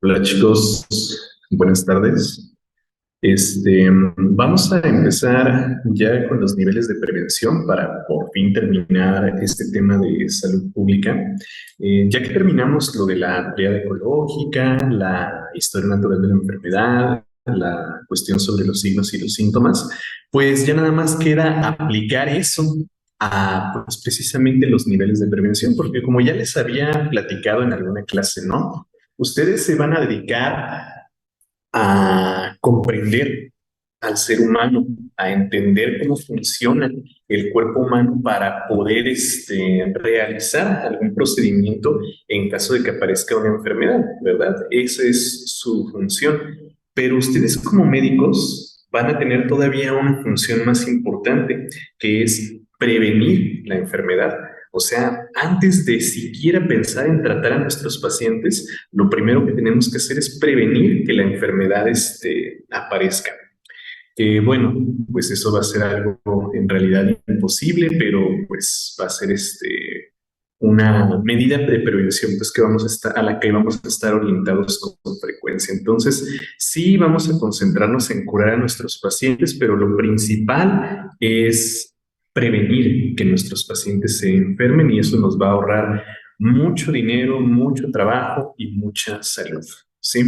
Hola chicos, buenas tardes. Vamos a empezar ya con los niveles de prevención para por fin terminar este tema de salud pública. Ya que terminamos lo de la triada ecológica, la historia natural de la enfermedad, la cuestión sobre los signos y los síntomas, pues ya nada más queda aplicar eso a pues, precisamente los niveles de prevención, porque como ya les había platicado en alguna clase, ¿no? Ustedes se van a dedicar a comprender al ser humano, a entender cómo funciona el cuerpo humano para poder realizar algún procedimiento en caso de que aparezca una enfermedad, ¿verdad? Esa es su función. Pero ustedes como médicos van a tener todavía una función más importante, que es prevenir la enfermedad. O sea, antes de siquiera pensar en tratar a nuestros pacientes, lo primero que tenemos que hacer es prevenir que la enfermedad aparezca. Bueno, pues eso va a ser algo en realidad imposible, pero pues va a ser una medida de prevención pues, que vamos a estar, a la que vamos a estar orientados con frecuencia. Entonces, sí vamos a concentrarnos en curar a nuestros pacientes, pero lo principal es prevenir que nuestros pacientes se enfermen y eso nos va a ahorrar mucho dinero, mucho trabajo y mucha salud. ¿Sí?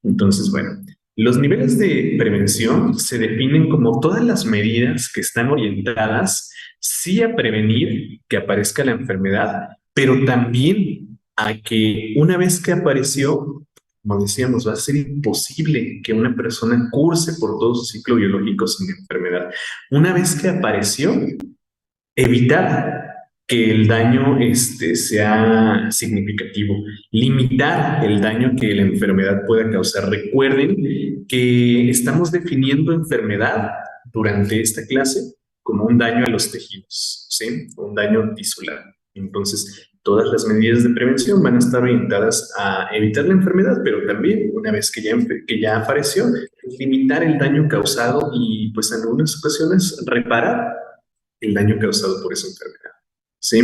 Entonces, bueno, los niveles de prevención se definen como todas las medidas que están orientadas sí a prevenir que aparezca la enfermedad, pero también a que una vez que apareció, como decíamos, va a ser imposible que una persona curse por todo su ciclo biológico sin enfermedad. Una vez que apareció, evitar que el daño sea significativo, limitar el daño que la enfermedad pueda causar. Recuerden que estamos definiendo enfermedad durante esta clase como un daño a los tejidos, ¿sí? Un daño tisular. Entonces, todas las medidas de prevención van a estar orientadas a evitar la enfermedad, pero también, una vez que ya apareció, limitar el daño causado y, pues, en algunas ocasiones, reparar el daño causado por esa enfermedad. ¿Sí?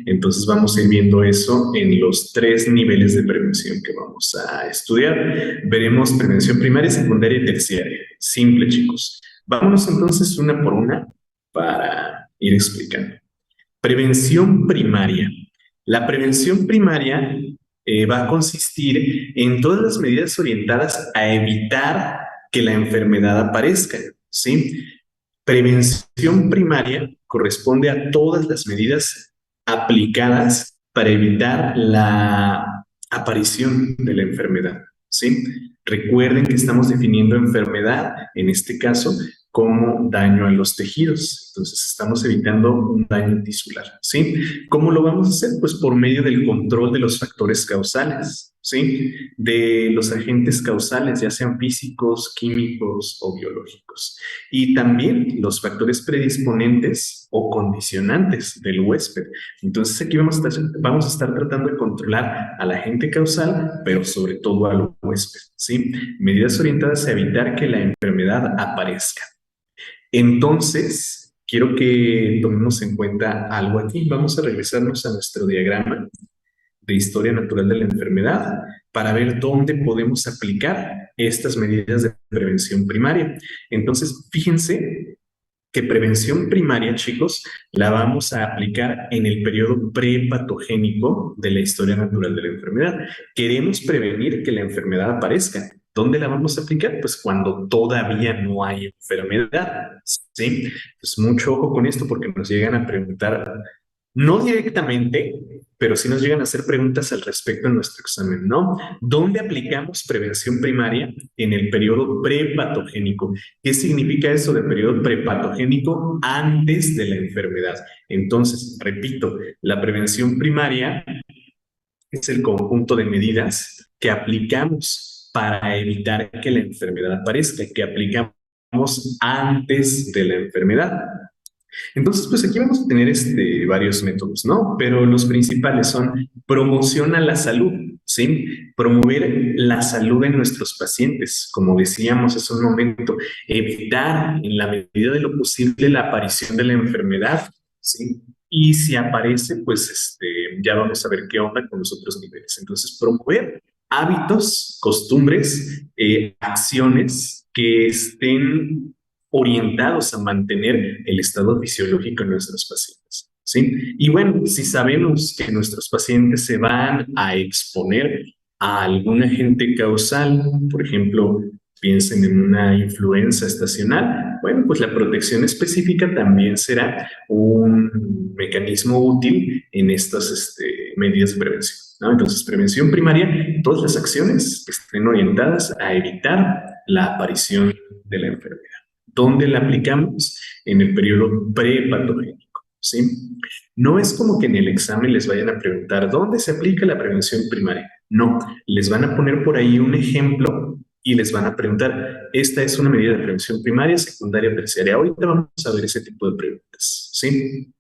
Entonces vamos a ir viendo eso en los tres niveles de prevención que vamos a estudiar. Veremos prevención primaria, secundaria y terciaria. Simple, chicos. Vámonos entonces una por una para ir explicando. Prevención primaria. La prevención primaria va a consistir en todas las medidas orientadas a evitar que la enfermedad aparezca, ¿sí? Prevención primaria corresponde a todas las medidas aplicadas para evitar la aparición de la enfermedad, ¿sí? Recuerden que estamos definiendo enfermedad, en este caso, como daño a los tejidos. Entonces, estamos evitando un daño tisular, ¿sí? ¿Cómo lo vamos a hacer? Pues por medio del control de los factores causales, ¿sí? De los agentes causales, ya sean físicos, químicos o biológicos. Y también los factores predisponentes o condicionantes del huésped. Entonces aquí vamos a estar tratando de controlar al agente causal, pero sobre todo al huésped, ¿sí? Medidas orientadas a evitar que la enfermedad aparezca. Entonces, quiero que tomemos en cuenta algo aquí. Vamos a regresarnos a nuestro diagrama de historia natural de la enfermedad para ver dónde podemos aplicar estas medidas de prevención primaria. Entonces, fíjense que prevención primaria, chicos, la vamos a aplicar en el periodo prepatogénico de la historia natural de la enfermedad. Queremos prevenir que la enfermedad aparezca. ¿Dónde la vamos a aplicar? Pues cuando todavía no hay enfermedad, ¿sí? Pues mucho ojo con esto porque nos llegan a preguntar, no directamente, pero sí nos llegan a hacer preguntas al respecto en nuestro examen, ¿no? ¿Dónde aplicamos prevención primaria? En el periodo prepatogénico. ¿Qué significa eso de periodo prepatogénico? Antes de la enfermedad. Entonces, repito, la prevención primaria es el conjunto de medidas que aplicamos para evitar que la enfermedad aparezca, que aplicamos antes de la enfermedad. Entonces, pues aquí vamos a tener varios métodos, ¿no? Pero los principales son promociona la salud, ¿sí? Promover la salud de nuestros pacientes, como decíamos hace un momento, evitar en la medida de lo posible la aparición de la enfermedad, ¿sí? Y si aparece, pues ya vamos a ver qué onda con los otros niveles. Entonces, promover. hábitos, costumbres, acciones que estén orientados a mantener el estado fisiológico en nuestros pacientes. ¿Sí? Y bueno, si sabemos que nuestros pacientes se van a exponer a algún agente causal, por ejemplo, piensen en una influenza estacional, bueno, pues la protección específica también será un mecanismo útil en estas medidas de prevención, ¿no? Entonces, prevención primaria, todas las acciones que estén orientadas a evitar la aparición de la enfermedad. ¿Dónde la aplicamos? En el periodo prepatogénico, ¿sí? No es como que en el examen les vayan a preguntar dónde se aplica la prevención primaria. No, les van a poner por ahí un ejemplo y les van a preguntar, esta es una medida de prevención primaria, secundaria, terciaria. Ahorita vamos a ver ese tipo de preguntas, ¿sí?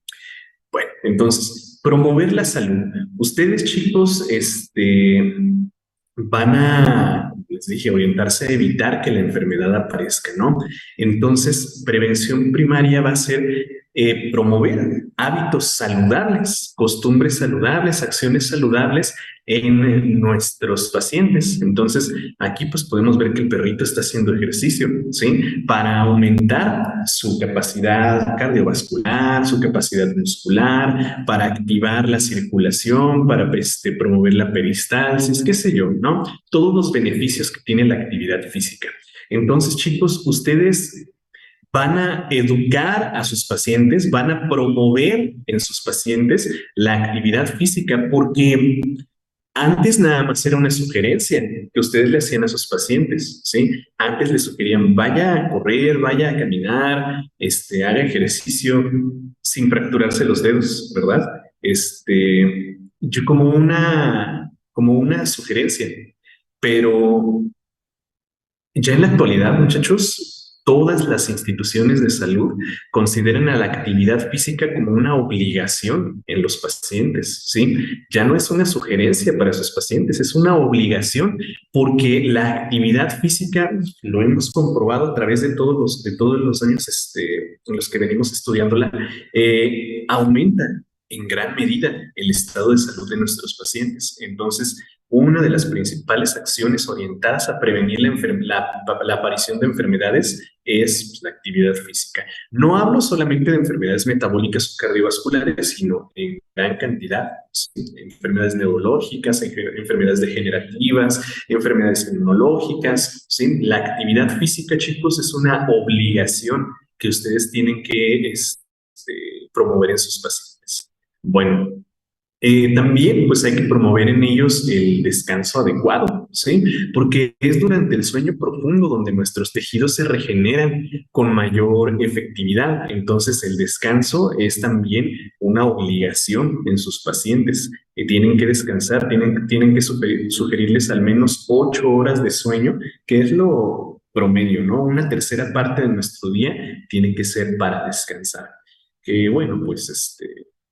Bueno, entonces, promover la salud. Ustedes, chicos, van a, les dije, orientarse a evitar que la enfermedad aparezca, ¿no? Entonces, prevención primaria va a ser promover hábitos saludables, costumbres saludables, acciones saludables en nuestros pacientes. Entonces, aquí pues podemos ver que el perrito está haciendo ejercicio, ¿sí? Para aumentar su capacidad cardiovascular, su capacidad muscular, para activar la circulación, para promover la peristalsis, qué sé yo, ¿no? Todos los beneficios que tiene la actividad física. Entonces, chicos, ustedes van a educar a sus pacientes, van a promover en sus pacientes la actividad física, porque antes nada más era una sugerencia que ustedes le hacían a sus pacientes, ¿sí? Antes les sugerían, vaya a correr, vaya a caminar, haga ejercicio sin fracturarse los dedos, ¿verdad? Yo como una sugerencia, pero ya en la actualidad, muchachos, todas las instituciones de salud consideran a la actividad física como una obligación en los pacientes, ¿sí? Ya no es una sugerencia para sus pacientes, es una obligación porque la actividad física, lo hemos comprobado a través de todos los años en los que venimos estudiándola, aumenta en gran medida el estado de salud de nuestros pacientes. Entonces, una de las principales acciones orientadas a prevenir la aparición de enfermedades es pues, la actividad física. No hablo solamente de enfermedades metabólicas o cardiovasculares, sino en gran cantidad, ¿sí? Enfermedades neurológicas, enfermedades degenerativas, enfermedades inmunológicas, ¿sí? La actividad física, chicos, es una obligación que ustedes tienen que promover en sus pacientes. Bueno, también pues hay que promover en ellos el descanso adecuado, ¿sí? Porque es durante el sueño profundo donde nuestros tejidos se regeneran con mayor efectividad. Entonces el descanso es también una obligación en sus pacientes. Tienen que descansar, tienen que sugerirles al menos 8 horas de sueño, que es lo promedio, ¿no? Una tercera parte de nuestro día tiene que ser para descansar. Que bueno, pues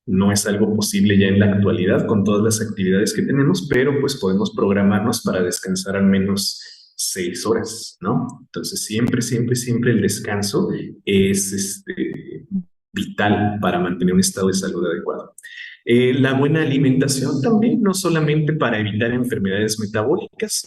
no es algo posible ya en la actualidad con todas las actividades que tenemos, pero pues podemos programarnos para descansar al menos 6 horas, ¿no? Entonces siempre el descanso es vital para mantener un estado de salud adecuado. La buena alimentación también, no solamente para evitar enfermedades metabólicas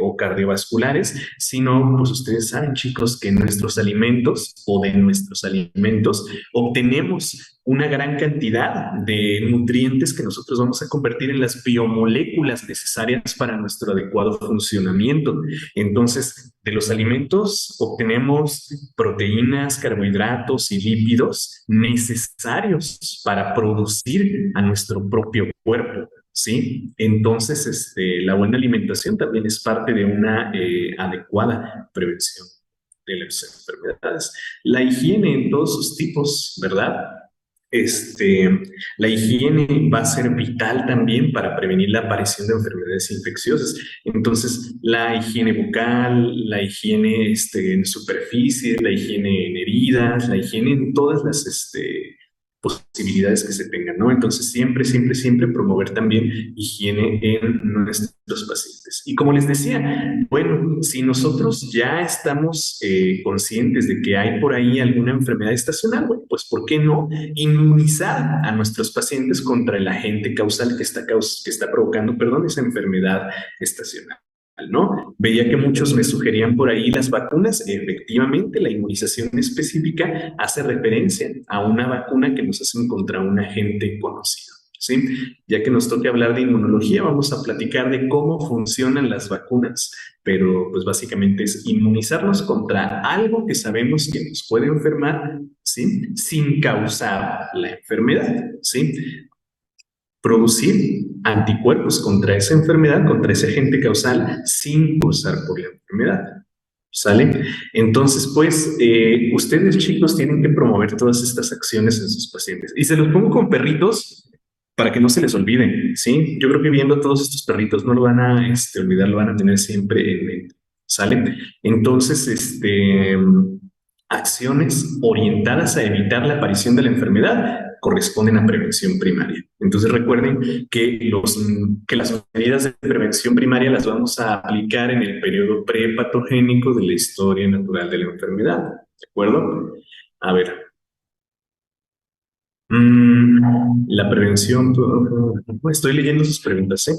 o cardiovasculares, sino, pues ustedes saben, chicos, que en nuestros alimentos o de nuestros alimentos obtenemos una gran cantidad de nutrientes que nosotros vamos a convertir en las biomoléculas necesarias para nuestro adecuado funcionamiento. Entonces, de los alimentos obtenemos proteínas, carbohidratos y lípidos necesarios para producir a nuestro propio cuerpo, ¿sí? Entonces, la buena alimentación también es parte de una adecuada prevención de las enfermedades. La higiene en todos sus tipos, ¿verdad? Este, la higiene va a ser vital también para prevenir la aparición de enfermedades infecciosas. Entonces, la higiene bucal, la higiene en superficie, la higiene en heridas, la higiene en todas las posibilidades que se tengan, ¿no? Entonces, siempre, siempre, siempre promover también higiene en nuestros pacientes. Y como les decía, bueno, si nosotros ya estamos conscientes de que hay por ahí alguna enfermedad estacional, bueno, pues ¿por qué no inmunizar a nuestros pacientes contra el agente causal que está provocando, perdón, esa enfermedad estacional? ¿No? Veía que muchos me sugerían por ahí las vacunas. Efectivamente, la inmunización específica hace referencia a una vacuna que nos hacen contra un agente conocido. ¿Sí? Ya que nos toque hablar de inmunología, vamos a platicar de cómo funcionan las vacunas, pero pues básicamente es inmunizarnos contra algo que sabemos que nos puede enfermar, ¿sí? Sin causar la enfermedad, ¿sí? Producir anticuerpos contra esa enfermedad, contra ese agente causal, sin causar por la enfermedad. ¿Sale? Entonces, pues, ustedes chicos tienen que promover todas estas acciones en sus pacientes. Y se los pongo con perritos para que no se les olviden, ¿sí? Yo creo que viendo todos estos perritos no lo van a olvidar, lo van a tener siempre en mente, ¿sale? Entonces, acciones orientadas a evitar la aparición de la enfermedad corresponden a prevención primaria. Entonces recuerden que las medidas de prevención primaria las vamos a aplicar en el periodo prepatogénico de la historia natural de la enfermedad. ¿De acuerdo? A ver. La prevención, estoy leyendo sus preguntas, ¿eh?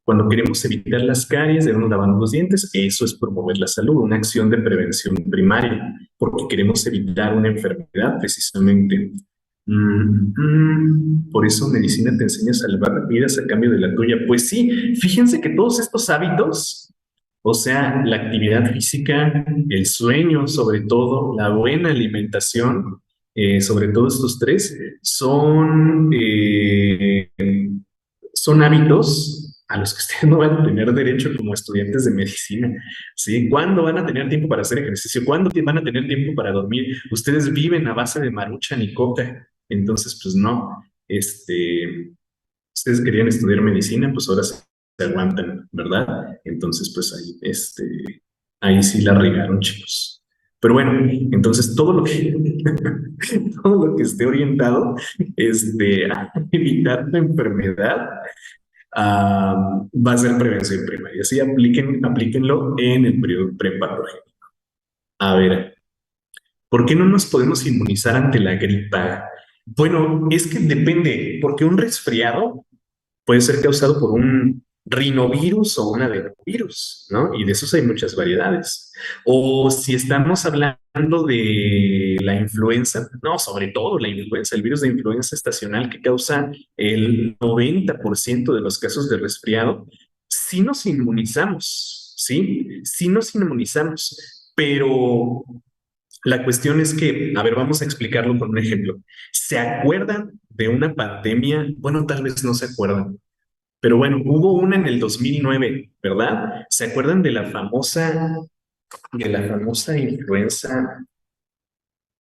Cuando queremos evitar las caries, debemos lavarnos los dientes. Eso es promover la salud, una acción de prevención primaria, porque queremos evitar una enfermedad precisamente. Por eso medicina te enseña a salvar vidas a cambio de la tuya. Pues sí, fíjense que todos estos hábitos, o sea, la actividad física, el sueño, sobre todo, la buena alimentación, sobre todo estos tres, son hábitos a los que ustedes no van a tener derecho como estudiantes de medicina, ¿sí? ¿Cuándo van a tener tiempo para hacer ejercicio? ¿Cuándo van a tener tiempo para dormir? Ustedes viven a base de maruchan y coca, entonces, pues no, ustedes querían estudiar medicina, pues ahora se aguantan, ¿verdad? Entonces, pues ahí, ahí sí la regaron, chicos. Pero bueno, entonces todo lo que, todo lo que esté orientado a evitar la enfermedad va a ser prevención primaria. Así aplíquenlo en el periodo prepatológico. A ver, ¿por qué no nos podemos inmunizar ante la gripa? Bueno, es que depende, porque un resfriado puede ser causado por un rinovirus o un adenovirus, ¿no? Y de esos hay muchas variedades. O si estamos hablando de la influenza, no, sobre todo la influenza, el virus de influenza estacional que causa el 90% de los casos de resfriado, sí nos inmunizamos, ¿sí? Sí nos inmunizamos, pero la cuestión es que, a ver, vamos a explicarlo con un ejemplo. ¿Se acuerdan de una pandemia? Bueno, tal vez no se acuerdan, pero bueno, hubo una en el 2009, ¿verdad? ¿Se acuerdan de la famosa influenza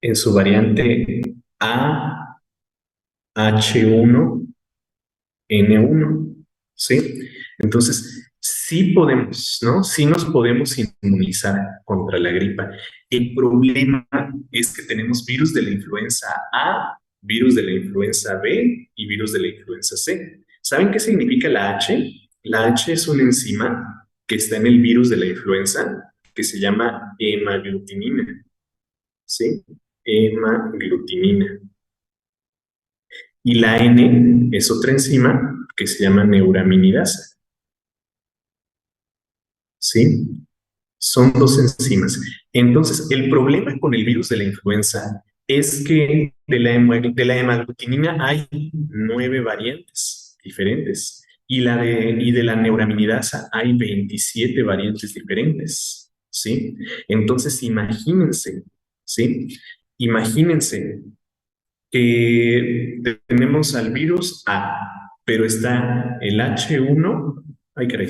en su variante AH1N1? ¿Sí? Entonces, sí podemos, ¿no? Sí nos podemos inmunizar contra la gripa. El problema es que tenemos virus de la influenza A, virus de la influenza B y virus de la influenza C. ¿Saben qué significa la H? La H es una enzima que está en el virus de la influenza que se llama hemaglutinina, ¿sí? Hemaglutinina. Y la N es otra enzima que se llama neuraminidasa, ¿sí? Son dos enzimas. Entonces, el problema con el virus de la influenza es que de la hemaglutinina hay 9 variantes diferentes y de la neuraminidasa hay 27 variantes diferentes, ¿sí? Entonces, imagínense, ¿sí? Imagínense que tenemos al virus A, pero está el H1, ay caray,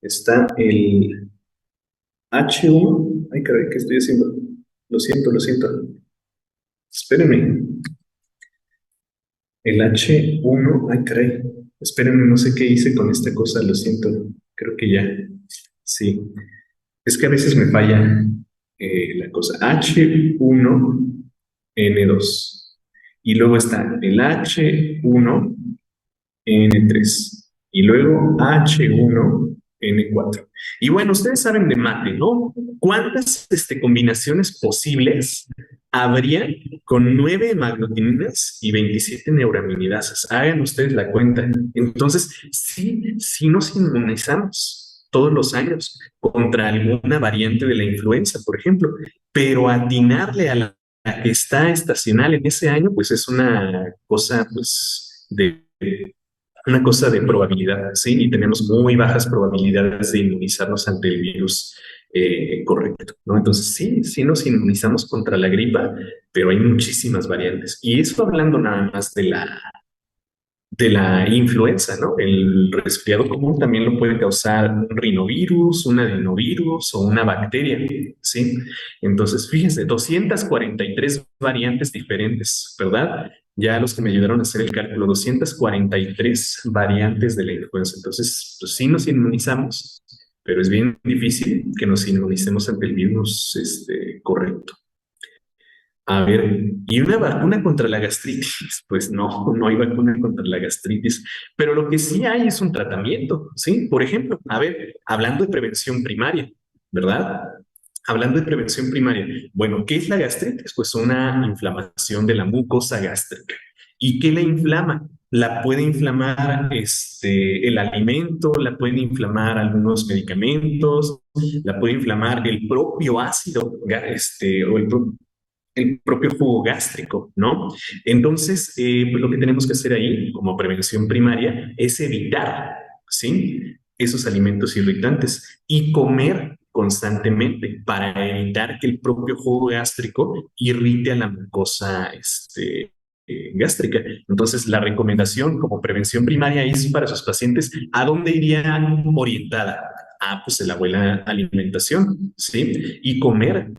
está el H1, ay caray, ¿qué estoy haciendo? Lo siento, lo siento. Espérenme. El H1, ay caray. Espérenme, no sé qué hice con esta cosa, lo siento. Creo que ya. Sí. Es que a veces me falla la cosa. H1N2. Y luego está el H1N3 y luego H1N4. Y bueno, ustedes saben de mate, ¿no? ¿Cuántas combinaciones posibles habría con 9 hemaglutininas y 27 neuraminidasas? Hagan ustedes la cuenta. Entonces, sí nos inmunizamos todos los años contra alguna variante de la influenza, por ejemplo, pero atinarle a la que está estacional en ese año, pues es una cosa, pues, de una cosa de probabilidad, ¿sí? Y tenemos muy bajas probabilidades de inmunizarnos ante el virus correcto, ¿no? Entonces, sí nos inmunizamos contra la gripa, pero hay muchísimas variantes. Y eso hablando nada más de la influenza, ¿no? El resfriado común también lo puede causar un rinovirus, un adenovirus o una bacteria, ¿sí? Entonces, fíjense, 243 variantes diferentes, ¿verdad? Ya los que me ayudaron a hacer el cálculo, 243 variantes de la influenza. Entonces, pues sí nos inmunizamos, pero es bien difícil que nos inmunicemos ante el virus correcto. A ver, ¿y una vacuna contra la gastritis? Pues no hay vacuna contra la gastritis, pero lo que sí hay es un tratamiento, ¿sí? Por ejemplo, a ver, hablando de prevención primaria, ¿verdad? Hablando de prevención primaria, bueno, ¿qué es la gastritis? Pues una inflamación de la mucosa gástrica. ¿Y qué la inflama? La puede inflamar el alimento, la pueden inflamar algunos medicamentos, la puede inflamar el propio ácido, o el propio jugo gástrico, ¿no? Entonces, pues lo que tenemos que hacer ahí, como prevención primaria, es evitar, ¿sí? Esos alimentos irritantes y comer constantemente para evitar que el propio jugo gástrico irrite a la mucosa gástrica. Entonces, la recomendación como prevención primaria es para sus pacientes, ¿a dónde iría orientada? Ah, pues la buena alimentación, ¿sí? Y comer,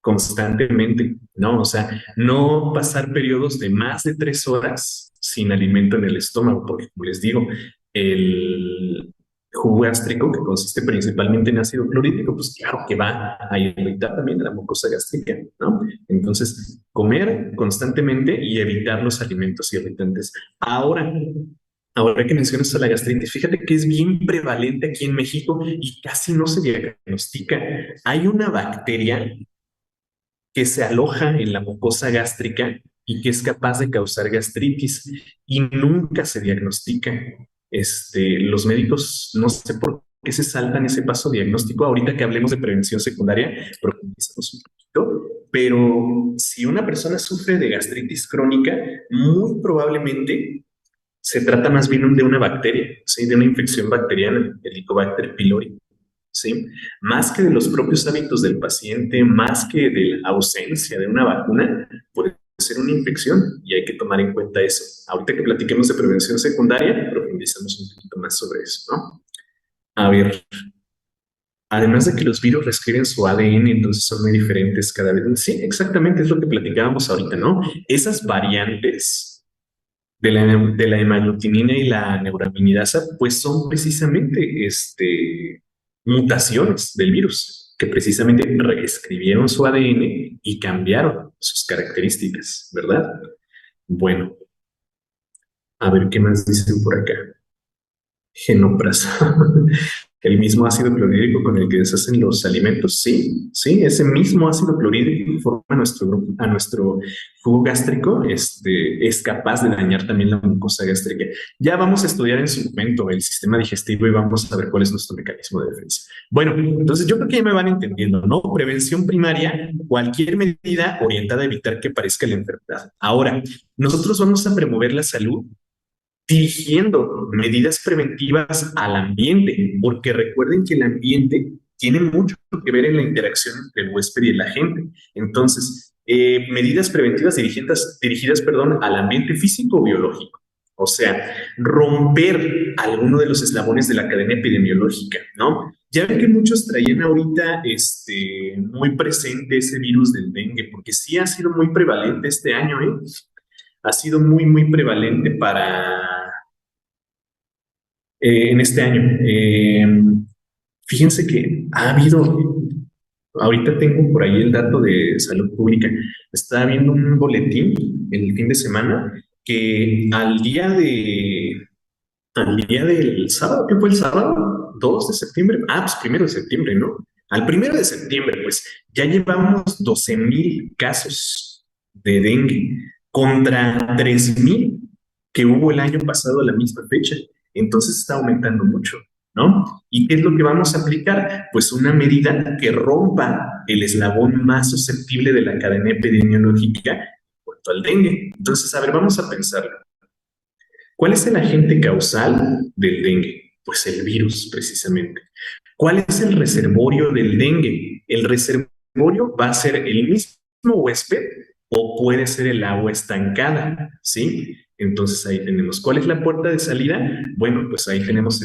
constantemente, ¿no? O sea, no pasar periodos de más de 3 horas sin alimento en el estómago, porque como les digo, el jugo gástrico, que consiste principalmente en ácido clorhídrico, pues claro que va a irritar también la mucosa gástrica, ¿no? Entonces, comer constantemente y evitar los alimentos irritantes. Ahora que mencionas a la gastritis, fíjate que es bien prevalente aquí en México y casi no se diagnostica. Hay una bacteria que se aloja en la mucosa gástrica y que es capaz de causar gastritis y nunca se diagnostica. Los médicos no sé por qué se saltan ese paso diagnóstico. Ahorita que hablemos de prevención secundaria, profundizamos un poquito, pero si una persona sufre de gastritis crónica, muy probablemente se trata más bien de una bacteria, ¿sí? De una infección bacteriana, Helicobacter pylori. ¿Sí? Más que de los propios hábitos del paciente, más que de la ausencia de una vacuna, puede ser una infección y hay que tomar en cuenta eso. Ahorita que platiquemos de prevención secundaria, profundizamos un poquito más sobre eso, ¿no? A ver, además de que los virus reescriben su ADN, entonces son muy diferentes cada vez. Sí, exactamente, es lo que platicábamos ahorita, ¿no? Esas variantes de la hemaglutinina y la neuraminidasa, pues son precisamente mutaciones del virus que precisamente reescribieron su ADN y cambiaron sus características, ¿verdad? Bueno, a ver qué más dicen por acá. Genoprazol, el mismo ácido clorhídrico con el que deshacen los alimentos. Sí, ese mismo ácido clorhídrico que forma a nuestro jugo gástrico, es capaz de dañar también la mucosa gástrica. Ya vamos a estudiar en su momento el sistema digestivo y vamos a ver cuál es nuestro mecanismo de defensa. Bueno, entonces yo creo que ya me van entendiendo, ¿no? Prevención primaria, cualquier medida orientada a evitar que aparezca la enfermedad. Ahora, nosotros vamos a promover la salud dirigiendo medidas preventivas al ambiente, porque recuerden que el ambiente tiene mucho que ver en la interacción entre el huésped y el agente. Entonces, medidas preventivas dirigidas, perdón, al ambiente físico-biológico. O sea, romper alguno de los eslabones de la cadena epidemiológica, ¿no? Ya ven que muchos traían ahorita muy presente ese virus del dengue, porque sí ha sido muy prevalente este año, ¿eh? Ha sido muy prevalente en este año. Fíjense que ha habido Ahorita tengo por ahí el dato de salud pública. Estaba viendo un boletín el fin de semana que al día del sábado, ¿qué fue el sábado? 2 de septiembre. Ah, pues 1 de septiembre, ¿no? Al 1 de septiembre, pues ya llevamos 12,000 casos de dengue contra 3,000 que hubo el año pasado a la misma fecha. Entonces está aumentando mucho, ¿no? ¿Y qué es lo que vamos a aplicar? Pues una medida que rompa el eslabón más susceptible de la cadena epidemiológica en cuanto al dengue. Entonces, a ver, vamos a pensarlo. ¿Cuál es el agente causal del dengue? Pues el virus, precisamente. ¿Cuál es el reservorio del dengue? El reservorio va a ser el mismo huésped o puede ser el agua estancada, ¿sí? Entonces ahí tenemos. ¿Cuál es la puerta de salida? Bueno, pues ahí tenemos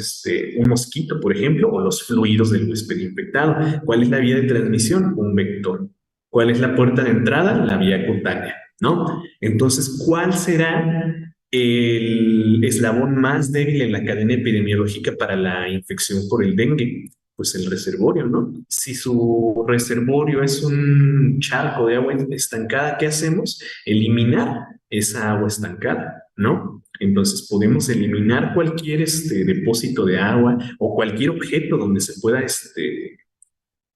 un mosquito, por ejemplo, o los fluidos del huésped infectado. ¿Cuál es la vía de transmisión? Un vector. ¿Cuál es la puerta de entrada? La vía cutánea, ¿no? Entonces, ¿cuál será el eslabón más débil en la cadena epidemiológica para la infección por el dengue? Pues el reservorio, ¿no? Si su reservorio es un charco de agua estancada, ¿qué hacemos? Eliminar esa agua estancada, ¿no? Entonces podemos eliminar cualquier depósito de agua o cualquier objeto donde se pueda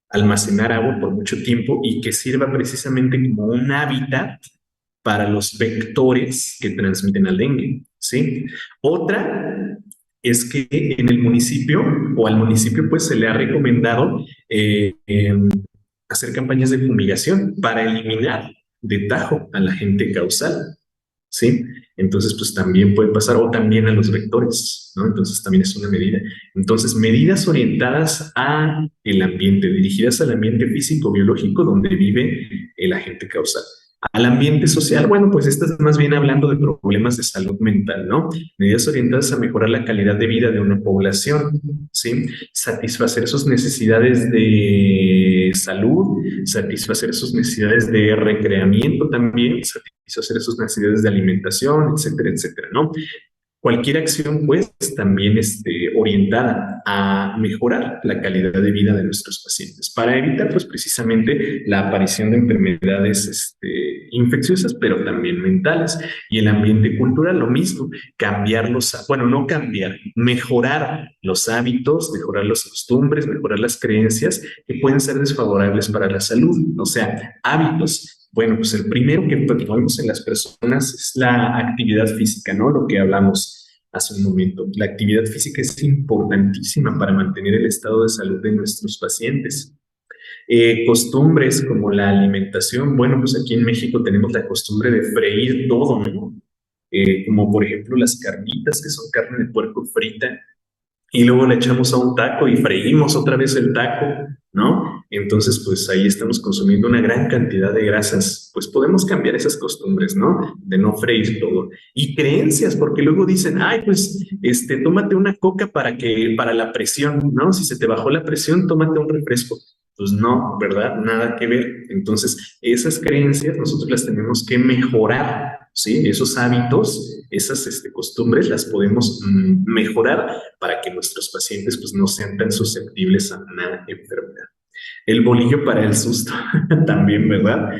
almacenar agua por mucho tiempo y que sirva precisamente como un hábitat para los vectores que transmiten al dengue, ¿sí? Otra es que en el municipio o al municipio pues se le ha recomendado hacer campañas de fumigación para eliminar de tajo al agente causal, ¿sí? Entonces, pues también puede pasar, o también a los vectores, ¿no? Entonces, también es una medida. Entonces, medidas orientadas a el ambiente, dirigidas al ambiente físico, biológico, donde vive el agente causal. Al ambiente social, bueno, pues estás más bien hablando de problemas de salud mental, ¿no? Medidas orientadas a mejorar la calidad de vida de una población, ¿sí? Satisfacer sus necesidades de salud, satisfacer sus necesidades de recreamiento también, satisfacer sus necesidades de alimentación, etcétera, etcétera, ¿no? Cualquier acción, pues, también orientada a mejorar la calidad de vida de nuestros pacientes para evitar, pues, precisamente la aparición de enfermedades infecciosas, pero también mentales. Y el ambiente cultural, lo mismo, bueno, no cambiar, mejorar los hábitos, mejorar las costumbres, mejorar las creencias que pueden ser desfavorables para la salud, o sea, hábitos. Bueno, pues el primero que promovemos en las personas es la actividad física, ¿no? Lo que hablamos hace un momento. La actividad física es importantísima para mantener el estado de salud de nuestros pacientes. Costumbres como la alimentación, bueno, pues aquí en México tenemos la costumbre de freír todo, ¿no? Como por ejemplo las carnitas, que son carne de puerco frita, y luego le echamos a un taco y freímos otra vez el taco, ¿no? Entonces, pues ahí estamos consumiendo una gran cantidad de grasas. Pues podemos cambiar esas costumbres, ¿no? De no freír todo. Y creencias, porque luego dicen, ay, pues, tómate una coca para la presión, ¿no? Si se te bajó la presión, tómate un refresco. Pues no, ¿verdad? Nada que ver. Entonces, esas creencias nosotros las tenemos que mejorar, ¿sí? Esos hábitos, esas costumbres las podemos mejorar para que nuestros pacientes pues no sean tan susceptibles a una enfermedad. El bolillo para el susto también, ¿verdad?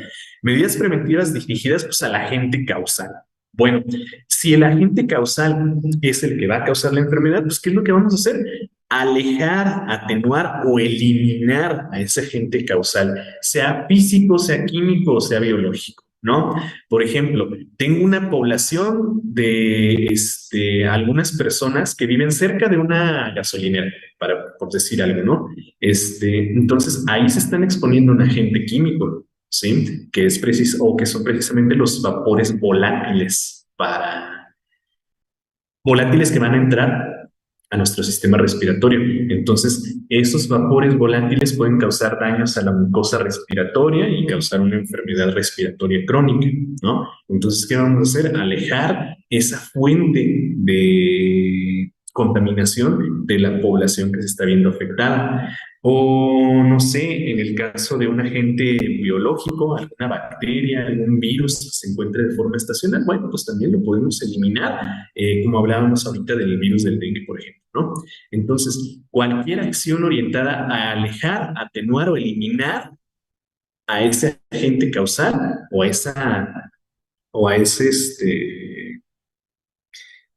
Medidas preventivas dirigidas pues a la agente causal. Bueno, si el agente causal es el que va a causar la enfermedad, pues ¿qué es lo que vamos a hacer? Alejar, atenuar o eliminar a ese agente causal, sea físico, sea químico o sea biológico, ¿no? Por ejemplo, tengo una población de algunas personas que viven cerca de una gasolinera, por decir algo, ¿no? Entonces, ahí se están exponiendo a un agente químico, ¿sí? Que es preciso, o que son precisamente los vapores volátiles que van a entrar a nuestro sistema respiratorio. Entonces, esos vapores volátiles pueden causar daños a la mucosa respiratoria y causar una enfermedad respiratoria crónica, ¿no? Entonces, ¿qué vamos a hacer? Alejar esa fuente de contaminación de la población que se está viendo afectada. O no sé, en el caso de un agente biológico, alguna bacteria, algún virus que se encuentre de forma estacional, bueno, pues también lo podemos eliminar, como hablábamos ahorita del virus del dengue, por ejemplo, ¿no? Entonces, cualquier acción orientada a alejar, atenuar o eliminar a ese agente causal o a o a ese,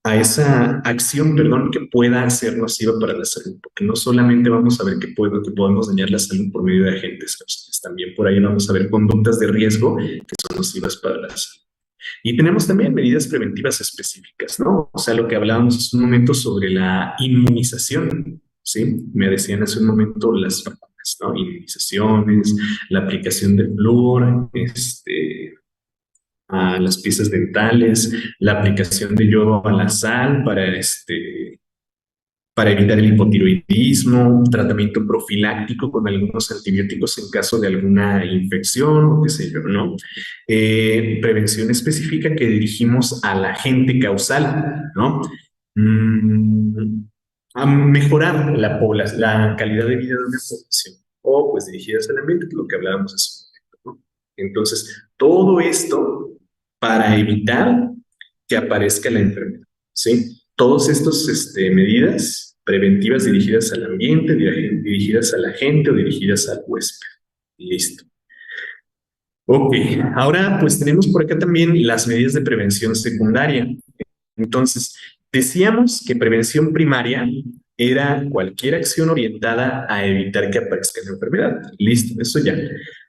a esa acción, perdón, que pueda ser nociva para la salud, porque no solamente vamos a ver que podemos dañar la salud por medio de agentes causales, también por ahí vamos a ver conductas de riesgo que son nocivas para la salud. Y tenemos también medidas preventivas específicas, ¿no? O sea, lo que hablábamos hace un momento sobre la inmunización, ¿sí? Me decían hace un momento las vacunas, ¿no? Inmunizaciones, la aplicación del flúor, a las piezas dentales, la aplicación de yodo a la sal para evitar el hipotiroidismo, tratamiento profiláctico con algunos antibióticos en caso de alguna infección o qué sé yo, ¿no? Prevención específica que dirigimos al agente causal, ¿no? Mm, a mejorar la calidad de vida de una población o pues dirigidas al ambiente, lo que hablábamos hace un momento, ¿no? Entonces, todo esto para evitar que aparezca la enfermedad, ¿sí? Todas estas medidas preventivas dirigidas al ambiente, dirigidas a la gente o dirigidas al huésped. Listo. Ok, ahora pues tenemos por acá también las medidas de prevención secundaria. Entonces, decíamos que prevención primaria era cualquier acción orientada a evitar que aparezca la enfermedad. Listo, eso ya.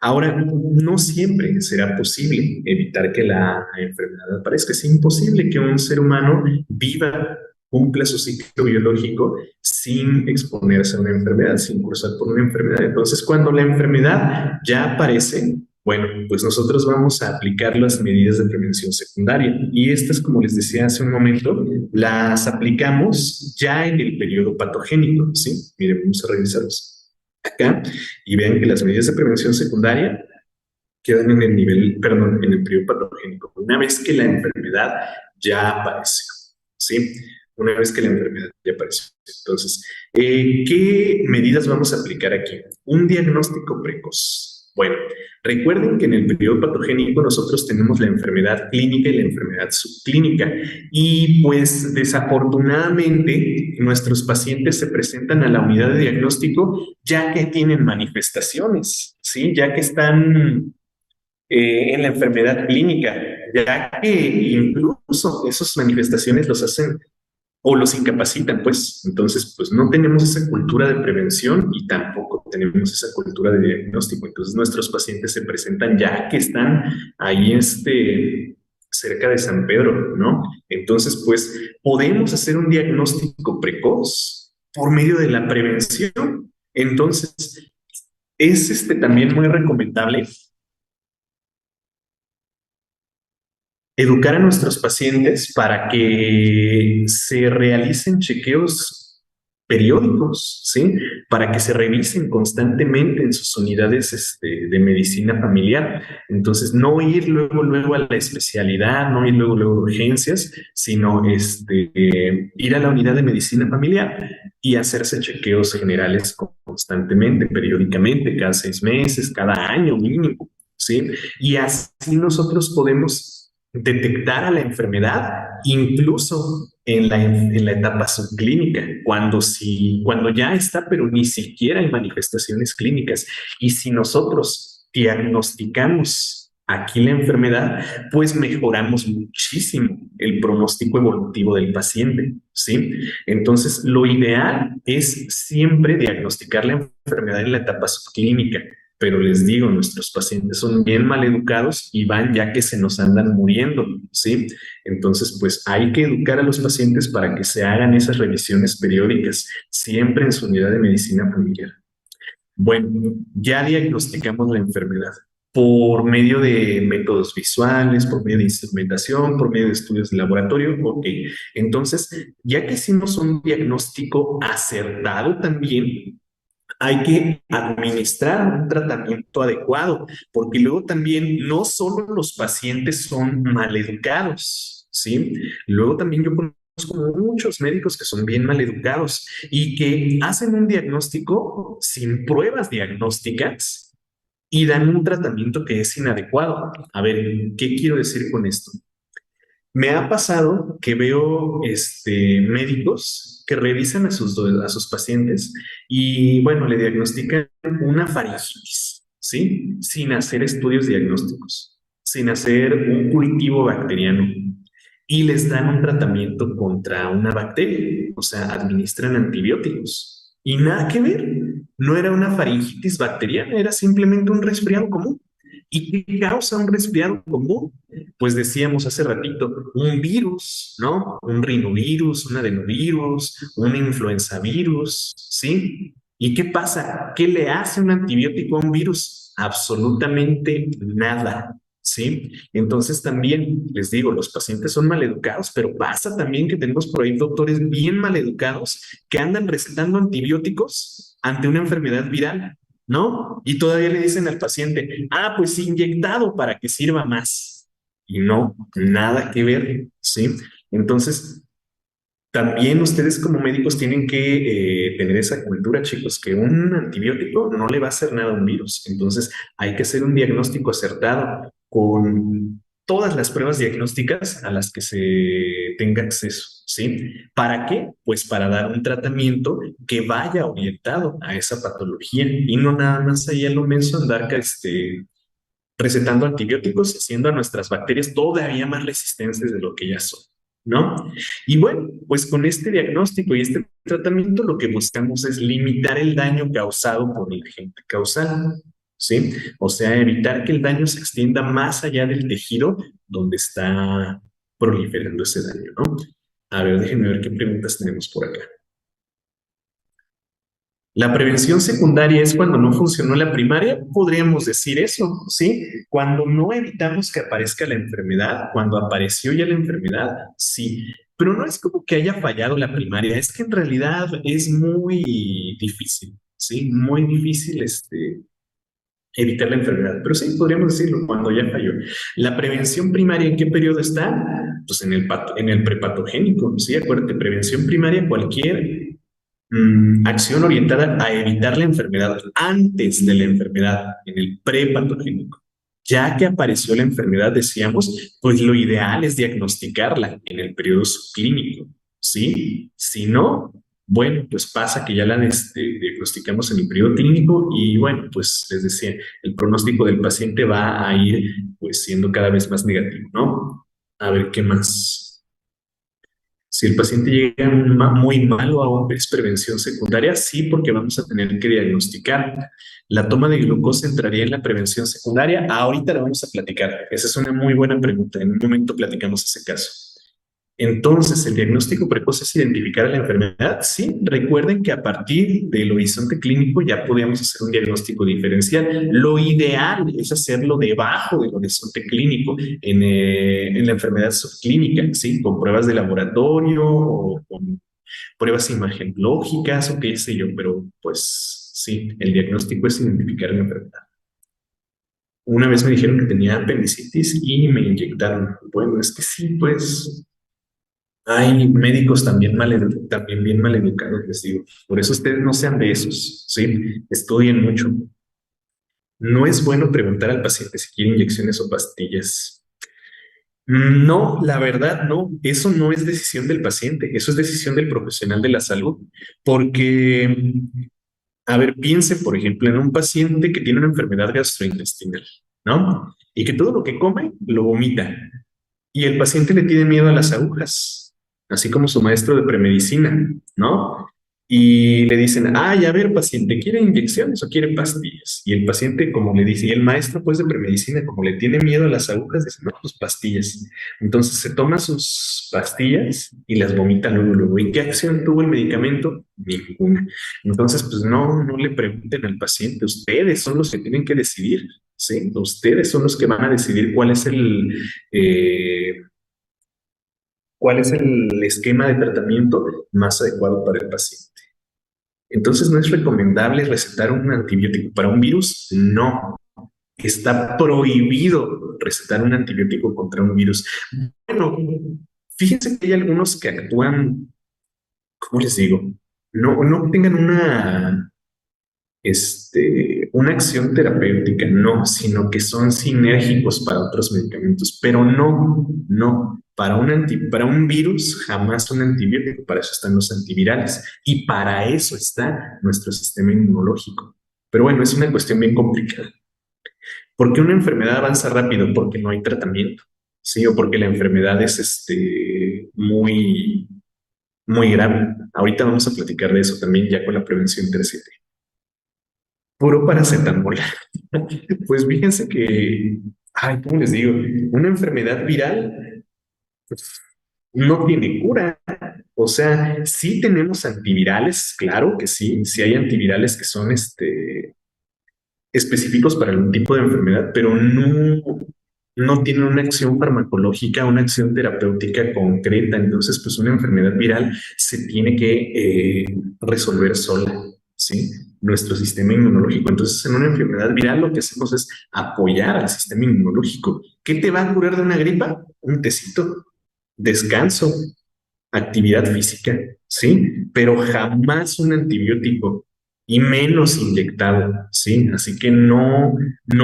Ahora, no siempre será posible evitar que la enfermedad aparezca. Es imposible que un ser humano viva, cumpla su ciclo biológico sin exponerse a una enfermedad, sin cursar por una enfermedad. Entonces, cuando la enfermedad ya aparece, bueno, pues nosotros vamos a aplicar las medidas de prevención secundaria y estas, como les decía hace un momento, las aplicamos ya en el periodo patogénico, ¿sí? Miren, vamos a revisarlos acá y vean que las medidas de prevención secundaria quedan en el nivel, perdón, en el periodo patogénico, una vez que la enfermedad ya apareció, ¿sí? Una vez que la enfermedad ya apareció. Entonces, ¿qué medidas vamos a aplicar aquí? Un diagnóstico precoz. Bueno, recuerden que en el periodo patogénico nosotros tenemos la enfermedad clínica y la enfermedad subclínica. Y pues desafortunadamente nuestros pacientes se presentan a la unidad de diagnóstico ya que tienen manifestaciones, ¿sí? Ya que están en la enfermedad clínica, ya que incluso esas manifestaciones los hacen o los incapacitan, pues. Entonces, pues no tenemos esa cultura de prevención y tampoco tenemos esa cultura de diagnóstico. Entonces, nuestros pacientes se presentan ya que están ahí, cerca de San Pedro, ¿no? Entonces, pues podemos hacer un diagnóstico precoz por medio de la prevención. Entonces, es también muy recomendable educar a nuestros pacientes para que se realicen chequeos periódicos, ¿sí? Para que se revisen constantemente en sus unidades de medicina familiar. Entonces, no ir luego a la especialidad, no ir luego a urgencias, sino ir a la unidad de medicina familiar y hacerse chequeos generales constantemente, periódicamente, cada 6 meses, cada año mínimo, ¿sí? Y así nosotros podemos detectar a la enfermedad incluso en la etapa subclínica, cuando ya está, pero ni siquiera hay manifestaciones clínicas. Y si nosotros diagnosticamos aquí la enfermedad, pues mejoramos muchísimo el pronóstico evolutivo del paciente, ¿sí? Entonces, lo ideal es siempre diagnosticar la enfermedad en la etapa subclínica, pero les digo, nuestros pacientes son bien mal educados y van ya que se nos andan muriendo, ¿sí? Entonces, pues hay que educar a los pacientes para que se hagan esas revisiones periódicas, siempre en su unidad de medicina familiar. Bueno, ya diagnosticamos la enfermedad por medio de métodos visuales, por medio de instrumentación, por medio de estudios de laboratorio. Ok, entonces, ya que hicimos un diagnóstico acertado también, hay que administrar un tratamiento adecuado, porque luego también no solo los pacientes son maleducados, ¿sí? Luego también yo conozco muchos médicos que son bien maleducados y que hacen un diagnóstico sin pruebas diagnósticas y dan un tratamiento que es inadecuado. A ver, ¿qué quiero decir con esto? Me ha pasado que veo médicos que revisan a sus pacientes y, bueno, le diagnostican una faringitis, ¿sí? Sin hacer estudios diagnósticos, sin hacer un cultivo bacteriano. Y les dan un tratamiento contra una bacteria, o sea, administran antibióticos. Y nada que ver, no era una faringitis bacteriana, era simplemente un resfriado común. ¿Y qué causa un resfriado común? Pues decíamos hace ratito, un virus, ¿no? Un rinovirus, un adenovirus, un influenza virus, ¿sí? ¿Y qué pasa? ¿Qué le hace un antibiótico a un virus? Absolutamente nada, ¿sí? Entonces también les digo, los pacientes son maleducados, pero pasa también que tenemos por ahí doctores bien maleducados que andan recetando antibióticos ante una enfermedad viral, ¿no? Y todavía le dicen al paciente, ah, pues inyectado para que sirva más. Y no, nada que ver, ¿sí? Entonces, también ustedes como médicos tienen que tener esa cultura, chicos, que un antibiótico no le va a hacer nada a un virus. Entonces hay que hacer un diagnóstico acertado con todas las pruebas diagnósticas a las que se tenga acceso, ¿sí? ¿Para qué? Pues para dar un tratamiento que vaya orientado a esa patología y no nada más ahí a lo menso andar recetando antibióticos, haciendo a nuestras bacterias todavía más resistentes de lo que ya son, ¿no? Y bueno, pues con este diagnóstico y este tratamiento lo que buscamos es limitar el daño causado por el agente causal, ¿sí? O sea, evitar que el daño se extienda más allá del tejido donde está proliferando ese daño, ¿no? A ver, déjenme ver qué preguntas tenemos por acá. La prevención secundaria es cuando no funcionó la primaria, podríamos decir eso, ¿sí? Cuando no evitamos que aparezca la enfermedad, cuando apareció ya la enfermedad, sí. Pero no es como que haya fallado la primaria, es que en realidad es muy difícil, ¿sí? Muy difícil evitar la enfermedad. Pero sí, podríamos decirlo, cuando ya falló. La prevención primaria, ¿en qué periodo está? Pues en el prepatogénico, ¿sí? Acuérdate, prevención primaria, cualquier acción orientada a evitar la enfermedad antes de la enfermedad, en el prepatogénico. Ya que apareció la enfermedad, decíamos, pues lo ideal es diagnosticarla en el periodo subclínico, ¿sí? Si no, bueno, pues pasa que ya la diagnosticamos en el periodo clínico y bueno, pues les decía, el pronóstico del paciente va a ir pues siendo cada vez más negativo, ¿no? A ver, ¿qué más? Si el paciente llega muy mal o aún es prevención secundaria, sí, porque vamos a tener que diagnosticar. ¿La toma de glucosa entraría en la prevención secundaria? Ahorita la vamos a platicar. Esa es una muy buena pregunta. En un momento platicamos ese caso. Entonces, ¿el diagnóstico precoz es identificar la enfermedad? Sí, recuerden que a partir del horizonte clínico ya podíamos hacer un diagnóstico diferencial. Lo ideal es hacerlo debajo del horizonte clínico, en la enfermedad subclínica, ¿sí? Con pruebas de laboratorio o con pruebas imagenológicas o qué sé yo, pero pues sí, el diagnóstico es identificar la enfermedad. Una vez me dijeron que tenía apendicitis y me inyectaron. Bueno, es que sí, pues hay médicos también bien mal educados, les digo. Por eso ustedes no sean de esos, ¿sí? Estudien mucho. No es bueno preguntar al paciente si quiere inyecciones o pastillas. No, la verdad, no. Eso no es decisión del paciente, eso es decisión del profesional de la salud. Porque, a ver, piense, por ejemplo, en un paciente que tiene una enfermedad gastrointestinal, ¿no? Y que todo lo que come lo vomita. Y el paciente le tiene miedo a las agujas, así como su maestro de premedicina, ¿no? Y le dicen, ay, a ver, paciente, ¿quiere inyecciones o quiere pastillas? Y el paciente, como le dice, y el maestro, pues, de premedicina, como le tiene miedo a las agujas, dice, no, pues pastillas. Entonces se toma sus pastillas y las vomita luego, luego. ¿Y qué acción tuvo el medicamento? Ninguna. Entonces, pues no le pregunten al paciente, ustedes son los que tienen que decidir, ¿sí? Ustedes son los que van a decidir eh, cuál es el esquema de tratamiento más adecuado para el paciente. Entonces, ¿no es recomendable recetar un antibiótico para un virus? No. Está prohibido recetar un antibiótico contra un virus. Bueno, fíjense que hay algunos que actúan, ¿cómo les digo? No tengan una acción terapéutica, no, sino que son sinérgicos para otros medicamentos, pero no, para un virus jamás un antibiótico, para eso están los antivirales y para eso está nuestro sistema inmunológico. Pero bueno, es una cuestión bien complicada. ¿Por qué una enfermedad avanza rápido? Porque no hay tratamiento, ¿sí? O porque la enfermedad es muy, muy grave. Ahorita vamos a platicar de eso también ya con la prevención terciaria. Puro paracetamol. Pues fíjense que, ay, ¿cómo les digo? Una enfermedad viral pues, no tiene cura. O sea, sí tenemos antivirales, claro que sí, sí hay antivirales que son específicos para algún tipo de enfermedad, pero no tienen una acción farmacológica, una acción terapéutica concreta. Entonces, pues una enfermedad viral se tiene que resolver sola, ¿sí? Nuestro sistema inmunológico. Entonces, en una enfermedad viral lo que hacemos es apoyar al sistema inmunológico. ¿Qué te va a curar de una gripa? Un tecito, descanso, actividad física, ¿sí? Pero jamás un antibiótico y menos inyectado, ¿sí? Así que no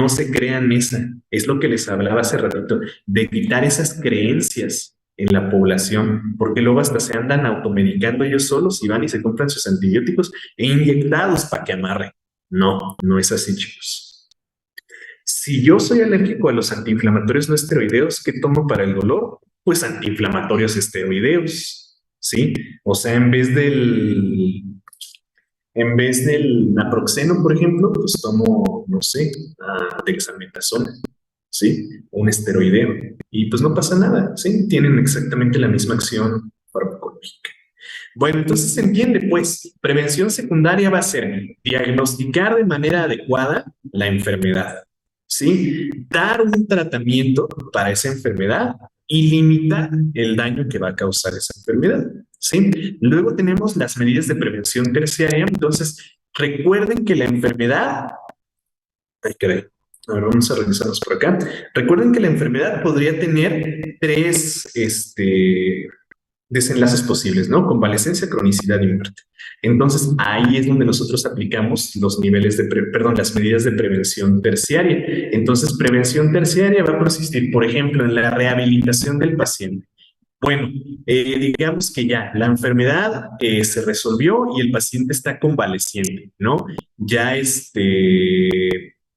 se crean esa. Es lo que les hablaba hace ratito, de quitar esas creencias en la población, porque luego hasta se andan automedicando ellos solos y van y se compran sus antibióticos e inyectados para que amarre. No, no es así, chicos. Si yo soy alérgico a los antiinflamatorios no esteroideos, ¿qué tomo para el dolor? Pues antiinflamatorios esteroideos, ¿sí? O sea, en vez del naproxeno, por ejemplo, pues tomo, no sé, dexametasona, ¿sí? Un esteroideo. Y pues no pasa nada, ¿sí? Tienen exactamente la misma acción farmacológica. Bueno, entonces se entiende, pues, prevención secundaria va a ser diagnosticar de manera adecuada la enfermedad, ¿sí? Dar un tratamiento para esa enfermedad y limitar el daño que va a causar esa enfermedad, ¿sí? Luego tenemos las medidas de prevención terciaria. Entonces, recuerden que la enfermedad, hay que ver, a ver, vamos a revisarnos por acá. Recuerden que la enfermedad podría tener tres, desenlaces posibles, ¿no? Convalecencia, cronicidad y muerte. Entonces, ahí es donde nosotros aplicamos los niveles perdón, las medidas de prevención terciaria. Entonces, prevención terciaria va a consistir, por ejemplo, en la rehabilitación del paciente. Bueno, digamos que ya la enfermedad se resolvió y el paciente está convaleciente, ¿no? Ya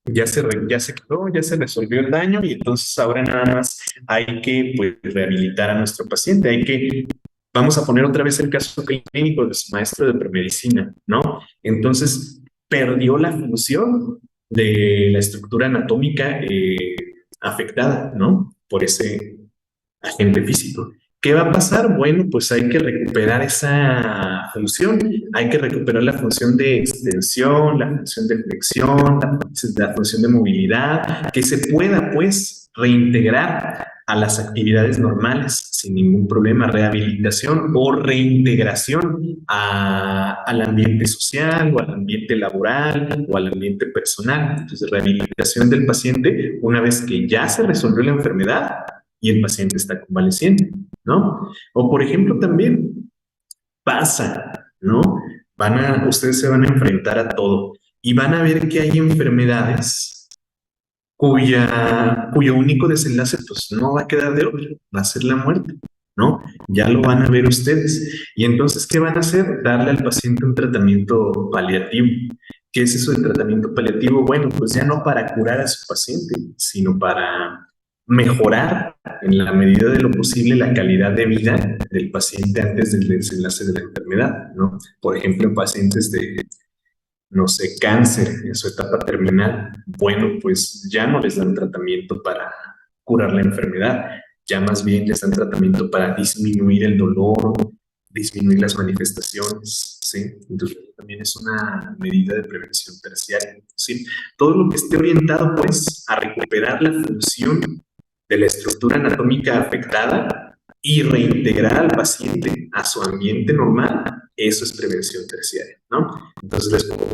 ya se quedó, ya se resolvió el daño y entonces ahora nada más hay que pues, rehabilitar a nuestro paciente. Vamos a poner otra vez el caso clínico de su maestro de premedicina, ¿no? Entonces perdió la función de la estructura anatómica afectada, ¿no? Por ese agente físico. ¿Qué va a pasar? Bueno, pues hay que recuperar esa función, hay que recuperar la función de extensión, la función de flexión, la función de movilidad, que se pueda pues reintegrar a las actividades normales sin ningún problema, rehabilitación o reintegración al ambiente social o al ambiente laboral o al ambiente personal. Entonces, rehabilitación del paciente una vez que ya se resolvió la enfermedad y el paciente está convaleciente, ¿no? O por ejemplo también pasa, ¿no? Ustedes se van a enfrentar a todo y van a ver que hay enfermedades cuyo único desenlace pues no va a quedar de otro, va a ser la muerte, ¿no? Ya lo van a ver ustedes. Y entonces, ¿qué van a hacer? Darle al paciente un tratamiento paliativo. ¿Qué es eso del tratamiento paliativo? Bueno, pues ya no para curar a su paciente, sino para mejorar en la medida de lo posible la calidad de vida del paciente antes del desenlace de la enfermedad, ¿no? Por ejemplo, en pacientes de no sé, cáncer en su etapa terminal, bueno, pues ya no les dan tratamiento para curar la enfermedad, ya más bien les dan tratamiento para disminuir el dolor, disminuir las manifestaciones, ¿sí? Entonces también es una medida de prevención terciaria, ¿sí? Todo lo que esté orientado, pues, a recuperar la función de la estructura anatómica afectada y reintegrar al paciente a su ambiente normal, eso es prevención terciaria, ¿no? Entonces les pongo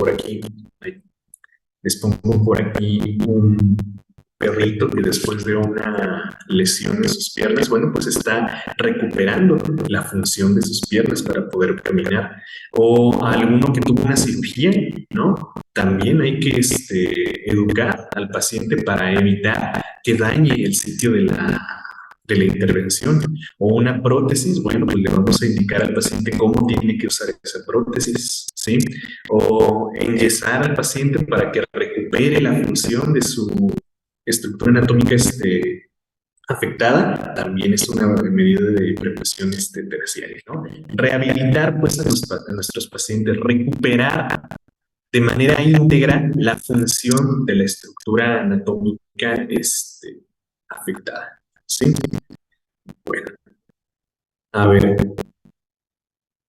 por aquí un perrito que después de una lesión en sus piernas, bueno, pues está recuperando la función de sus piernas para poder caminar. O alguno que tuvo una cirugía, ¿no? También hay que educar al paciente para evitar que dañe el sitio de la intervención. O una prótesis, bueno, pues le vamos a indicar al paciente cómo tiene que usar esa prótesis, ¿sí? O enyesar al paciente para que recupere la función estructura anatómica afectada, también es una medida de prevención terciaria, ¿no? Rehabilitar pues a nuestros pacientes, recuperar de manera íntegra la función de la estructura anatómica afectada, ¿sí? Bueno, a ver,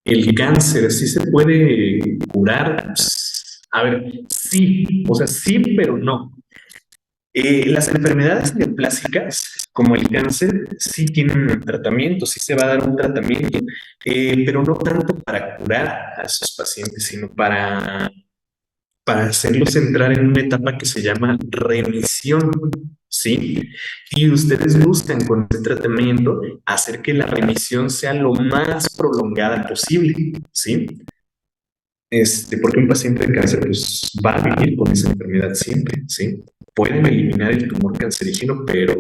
el cáncer sí se puede curar. Pues, a ver, sí, o sea, sí, pero no. Las enfermedades neoplásicas, como el cáncer, sí tienen un tratamiento, sí se va a dar un tratamiento, pero no tanto para curar a esos pacientes, sino para hacerlos entrar en una etapa que se llama remisión, ¿sí? Y ustedes buscan con este tratamiento hacer que la remisión sea lo más prolongada posible, ¿sí? Porque un paciente de cáncer pues, va a vivir con esa enfermedad siempre, ¿sí? Pueden eliminar el tumor cancerígeno, pero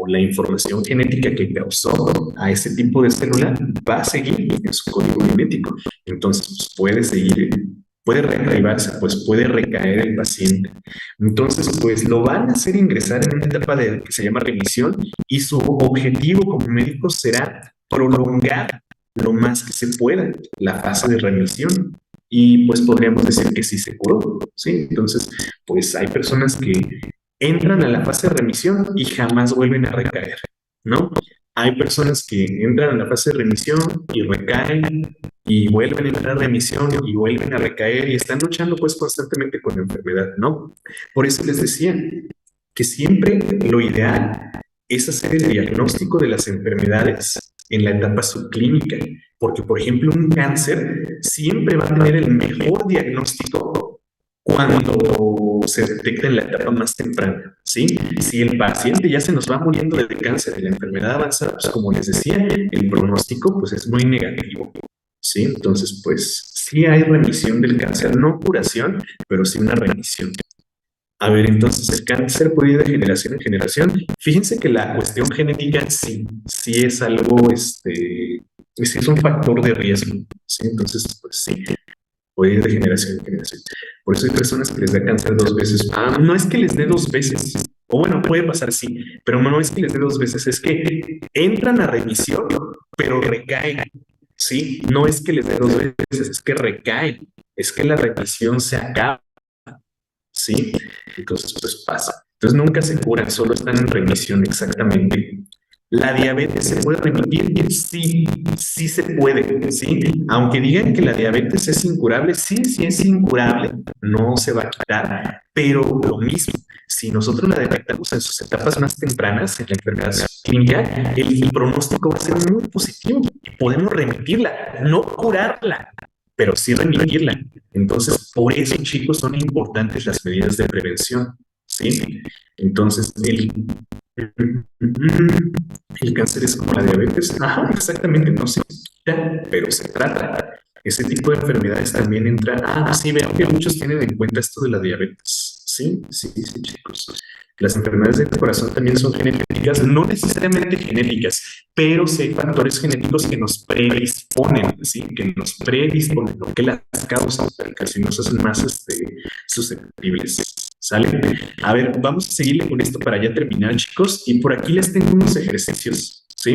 la información genética que causó a ese tipo de célula va a seguir en su código genético. Entonces, pues, puede seguir, puede reactivarse, pues puede recaer el paciente. Entonces, pues lo van a hacer ingresar en una etapa que se llama remisión y su objetivo como médico será prolongar lo más que se pueda la fase de remisión y pues podríamos decir que sí se curó, ¿sí? Entonces, pues hay personas que entran a la fase de remisión y jamás vuelven a recaer, ¿no? Hay personas que entran a la fase de remisión y recaen y vuelven a entrar a remisión y vuelven a recaer y están luchando pues constantemente con la enfermedad, ¿no? Por eso les decía que siempre lo ideal es hacer el diagnóstico de las enfermedades en la etapa subclínica, porque por ejemplo un cáncer siempre va a tener el mejor diagnóstico cuando se detecta en la etapa más temprana, ¿sí? Si el paciente ya se nos va muriendo de cáncer y la enfermedad avanza, pues como les decía, el pronóstico pues es muy negativo, ¿sí? Entonces pues sí hay remisión del cáncer, no curación, pero sí una remisión. A ver, entonces el cáncer puede ir de generación en generación. Fíjense que la cuestión genética sí es algo, sí es un factor de riesgo, ¿sí? Entonces, pues sí, puede ir de generación en generación. Por eso hay personas que les da cáncer dos veces. Ah, no es que les dé dos veces, o bueno, puede pasar sí, pero no es que les dé dos veces, es que entran a remisión, pero recaen, ¿sí? No es que les dé dos veces, es que recaen, es que la remisión se acaba. ¿Sí? Entonces, pues pasa. Entonces, nunca se curan, solo están en remisión exactamente. ¿La diabetes se puede remitir? Sí, sí se puede, ¿sí? Aunque digan que la diabetes es incurable, sí, sí es incurable, no se va a quitar, pero lo mismo, si nosotros la detectamos en sus etapas más tempranas, en la enfermedad clínica, el pronóstico va a ser muy positivo y podemos remitirla, no curarla, pero sí remitirla. Entonces, por eso, chicos, son importantes las medidas de prevención, ¿sí? Entonces, el cáncer es como la diabetes. Ajá, exactamente, no se quita, pero se trata. Ese tipo de enfermedades también entran. Ah, sí, veo que muchos tienen en cuenta esto de la diabetes. Sí, sí, sí, chicos. Las enfermedades del corazón también son genéticas, no necesariamente genéticas, pero sí hay factores genéticos que nos predisponen, ¿sí? Que nos predisponen, no que las causas, que así nos hacen más susceptibles. ¿Sale? A ver, vamos a seguirle con esto para ya terminar, chicos. Y por aquí les tengo unos ejercicios, ¿sí?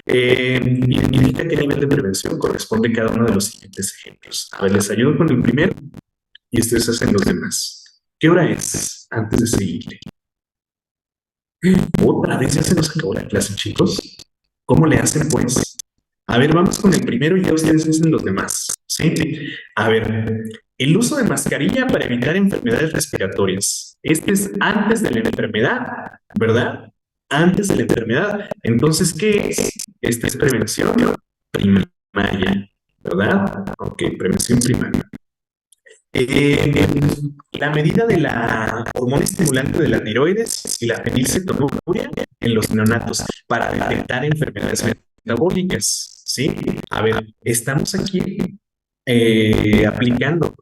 Indica qué nivel de prevención corresponde cada uno de los siguientes ejemplos. A ver, les ayudo con el primero y ustedes hacen los demás. ¿Qué hora es antes de seguirle? Otra vez ya se nos acabó la clase, chicos. ¿Cómo le hacen, pues? A ver, vamos con el primero y ya ustedes hacen los demás, ¿sí? A ver, el uso de mascarilla para evitar enfermedades respiratorias. Este es antes de la enfermedad, ¿verdad? Antes de la enfermedad. Entonces, ¿qué es? Esta es prevención primaria, ¿verdad? Ok, prevención primaria. La medida de la hormona estimulante de la tiroides y la fenilcetonuria en los neonatos para detectar enfermedades metabólicas, ¿sí? A ver, estamos aquí aplicando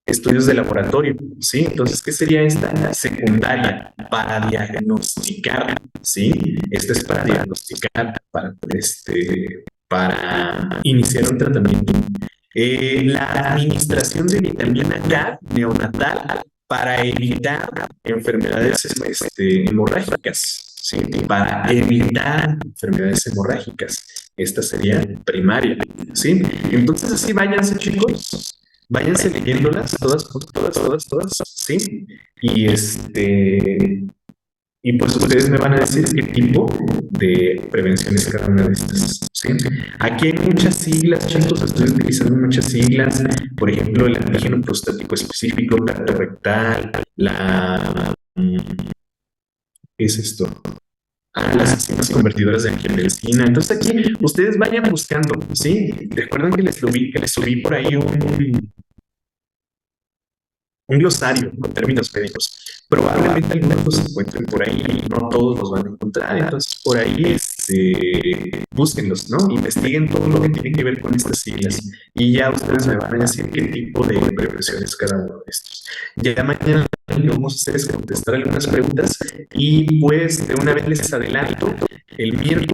estudios de laboratorio, ¿sí? Entonces, ¿qué sería esta? Secundaria, para diagnosticar, ¿sí? Esta es para diagnosticar, para iniciar un tratamiento. La administración de vitamina K neonatal para evitar enfermedades hemorrágicas, ¿sí? Para evitar enfermedades hemorrágicas. Esta sería primaria, ¿sí? Entonces así váyanse, chicos, váyanse leyéndolas todas, todas, todas, todas, ¿sí? Y y pues ustedes me van a decir qué tipo de prevención es cada una de estas, ¿sí? Aquí hay muchas siglas, chicos, estoy utilizando muchas siglas, por ejemplo, el antígeno prostático específico, tacto rectal, ¿qué es esto? Las enzimas convertidoras de angiotensina. Entonces aquí ustedes vayan buscando, ¿sí? Recuerden que les subí por ahí un glosario con términos médicos. Probablemente algunos los encuentren por ahí, no todos los van a encontrar, entonces por ahí búsquenlos, ¿no? Investiguen todo lo que tiene que ver con estas siglas y ya ustedes me van a decir qué tipo de prevención es cada uno de estos. Ya mañana lo que vamos a hacer es contestar algunas preguntas y pues de una vez les adelanto, el miércoles